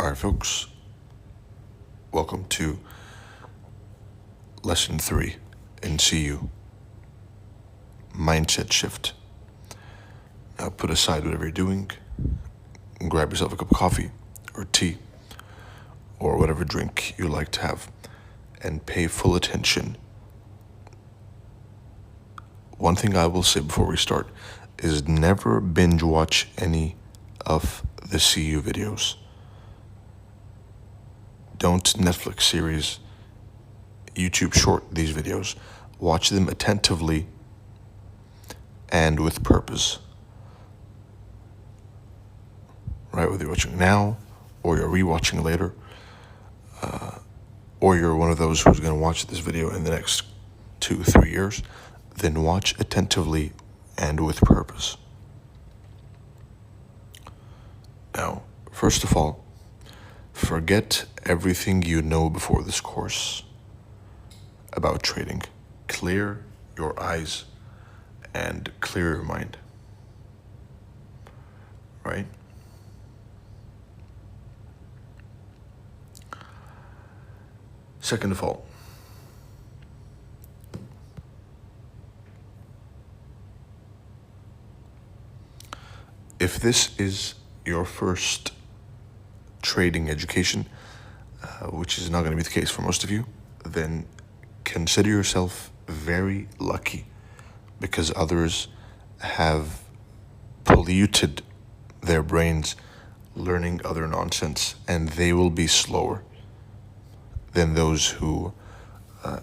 All right, folks, welcome to Lesson 3 in CU, Mindset Shift. Now put aside whatever you're doing and grab yourself a cup of coffee or tea or whatever drink you like to have and pay full attention. One thing I will say before we start is never binge watch any of the CU videos. Don't Netflix series, YouTube short these videos. Watch them attentively and with purpose. Right, whether you're watching now or you're rewatching later, or you're one of those who's going to watch this video in the next 2-3 years, then watch attentively and with purpose. Now, first of all, forget everything you know before this course about trading. Clear your eyes and clear your mind. Right? Second of all, if this is your first trading education, which is not going to be the case for most of you, then consider yourself very lucky because others have polluted their brains learning other nonsense, and they will be slower than those who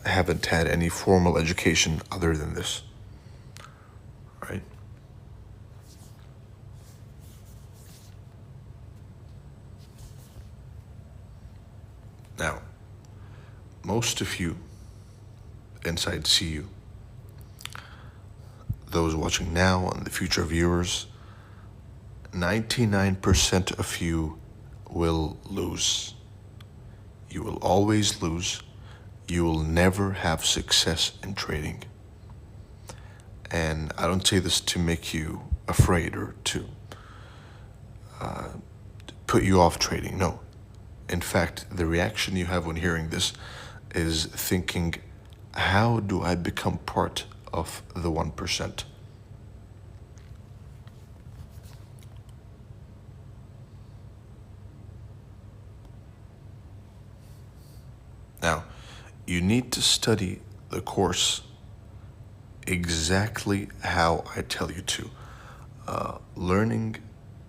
haven't had any formal education other than this, right? Now, most of you inside CU, those watching now and the future viewers, 99% of you will lose. You will always lose. You will never have success in trading. And I don't say this to make you afraid or to put you off trading. No. In fact, the reaction you have when hearing this is thinking, how do I become part of the 1%? Now, you need to study the course exactly how I tell you to. Learning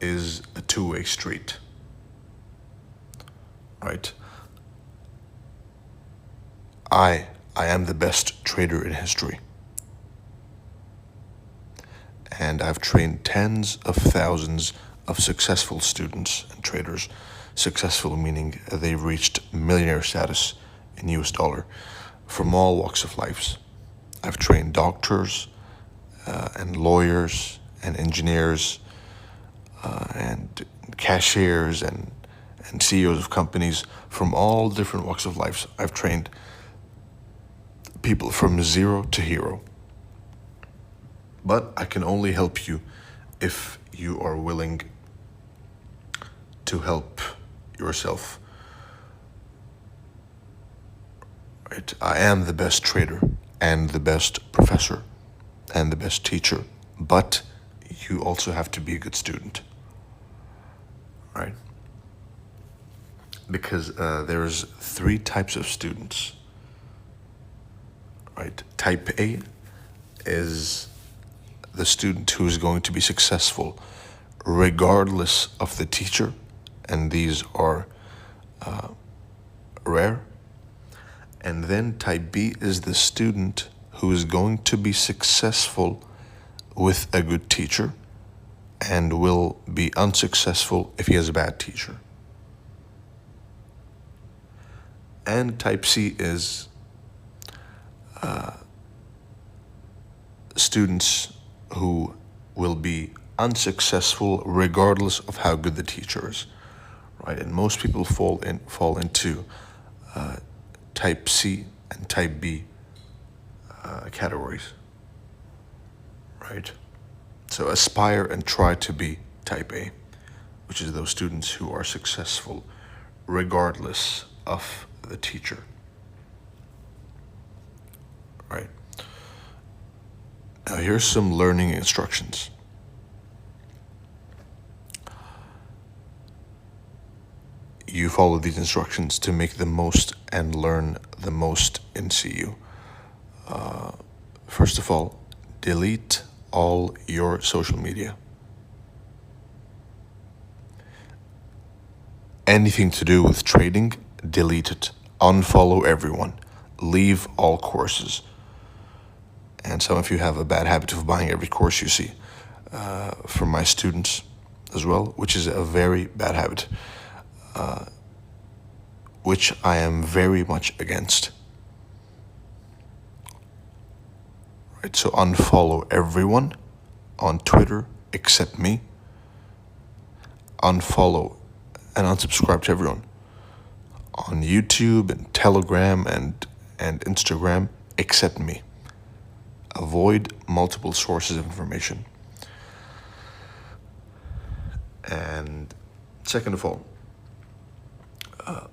is a two-way street, right? I am the best trader in history. And I've trained tens of thousands of successful students and traders. Successful meaning they've reached millionaire status in US dollar from all walks of life. I've trained doctors and lawyers and engineers and cashiers and CEOs of companies from all different walks of life. I've trained people from zero to hero. But I can only help you if you are willing to help yourself. Right? I am the best trader and the best professor and the best teacher, but you also have to be a good student, right? Because there's 3 types of students, right? Type A is the student who is going to be successful regardless of the teacher, and these are rare. And then type B is the student who is going to be successful with a good teacher and will be unsuccessful if he has a bad teacher. And type C is students who will be unsuccessful regardless of how good the teacher is, right? And most people fall into type C and type B categories, right? So aspire and try to be type A, which is those students who are successful regardless of the teacher. Right. Now here's some learning instructions. You follow these instructions to make the most and learn the most in CU. First of all, delete all your social media. Anything to do with trading, delete it. Unfollow everyone. Leave all courses. And some of you have a bad habit of buying every course you see. From my students as well, which is a very bad habit, which I am very much against. Right, so unfollow everyone on Twitter except me. Unfollow and unsubscribe to everyone on YouTube and Telegram and Instagram except me. Avoid multiple sources of information. And second of all,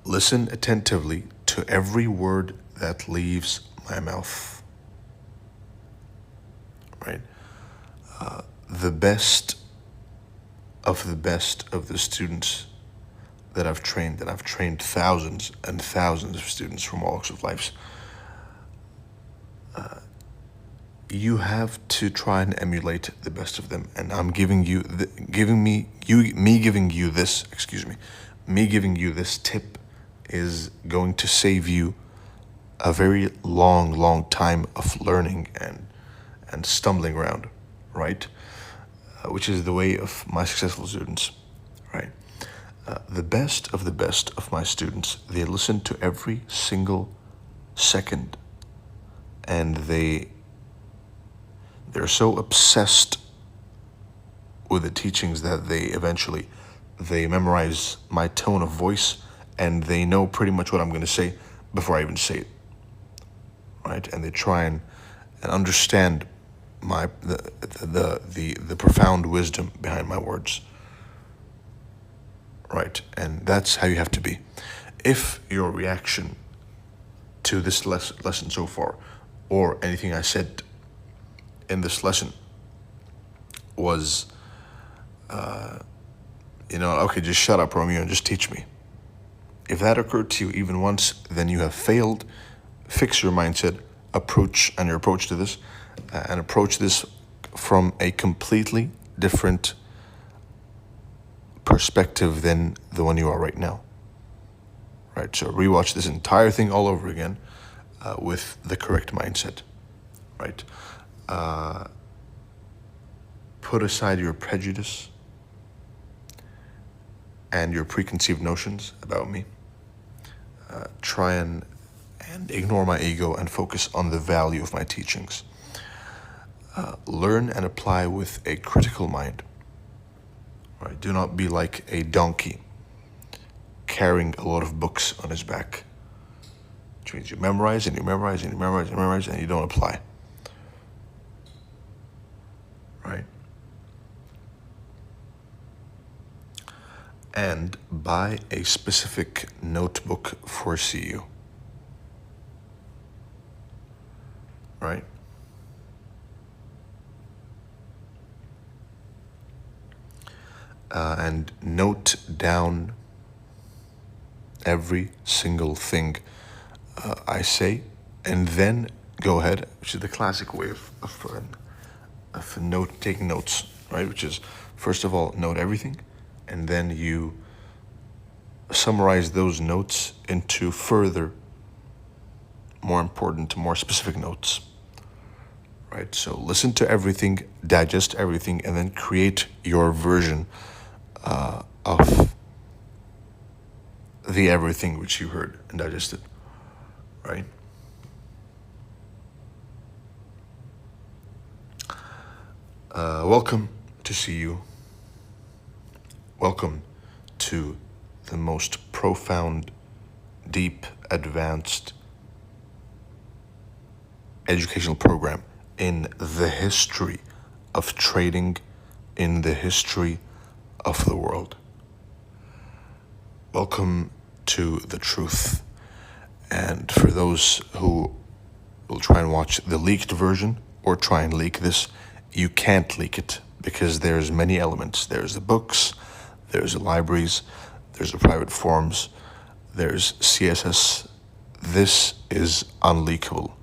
listen attentively to every word that leaves my mouth. Right? The best of the students that I've trained, and I've trained thousands and thousands of students from all walks of life, you have to try and emulate the best of them. And I'm giving you me giving you this tip is going to save you a very long time of learning and stumbling around, right? Which is the way of my successful students, right? The best of my students, they listen to every single second, and they're so obsessed with the teachings that they memorize my tone of voice, and they know pretty much what I'm going to say before I even say it, right? And they try and understand the profound wisdom behind my words, right? And that's how you have to be. If your reaction to this lesson so far, or anything I said in this lesson, was okay, just shut up, Romeo, and just teach me. If that occurred to you even once, then you have failed. Fix your mindset, your approach to this, and approach this from a completely different perspective than the one you are right now. Right, so rewatch this entire thing all over again with the correct mindset. Right, put aside your prejudice and your preconceived notions about me. Try and ignore my ego and focus on the value of my teachings. Learn and apply with a critical mind. Right? Do not be like a donkey carrying a lot of books on his back, which means you memorize and you memorize and you memorize and you memorize and you don't apply. Right? And buy a specific notebook for CU. Right? And note down every single thing I say, and then go ahead, which is the classic way of taking notes, right? Which is, first of all, note everything, and then you summarize those notes into further, more important, more specific notes. Right? So listen to everything, digest everything, and then create your version of the everything which you heard and digested. Right? Welcome to CU. Welcome to the most profound, deep, advanced educational program in the history of trading, in the history of the world. Welcome to the truth. And for those who will try and watch the leaked version or try and leak this, you can't leak it because there's many elements. There's the books, there's the libraries, there's the private forums, there's CSS. This is unleakable.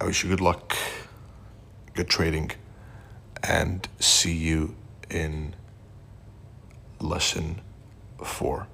I wish you good luck, good trading, and see you in lesson 4.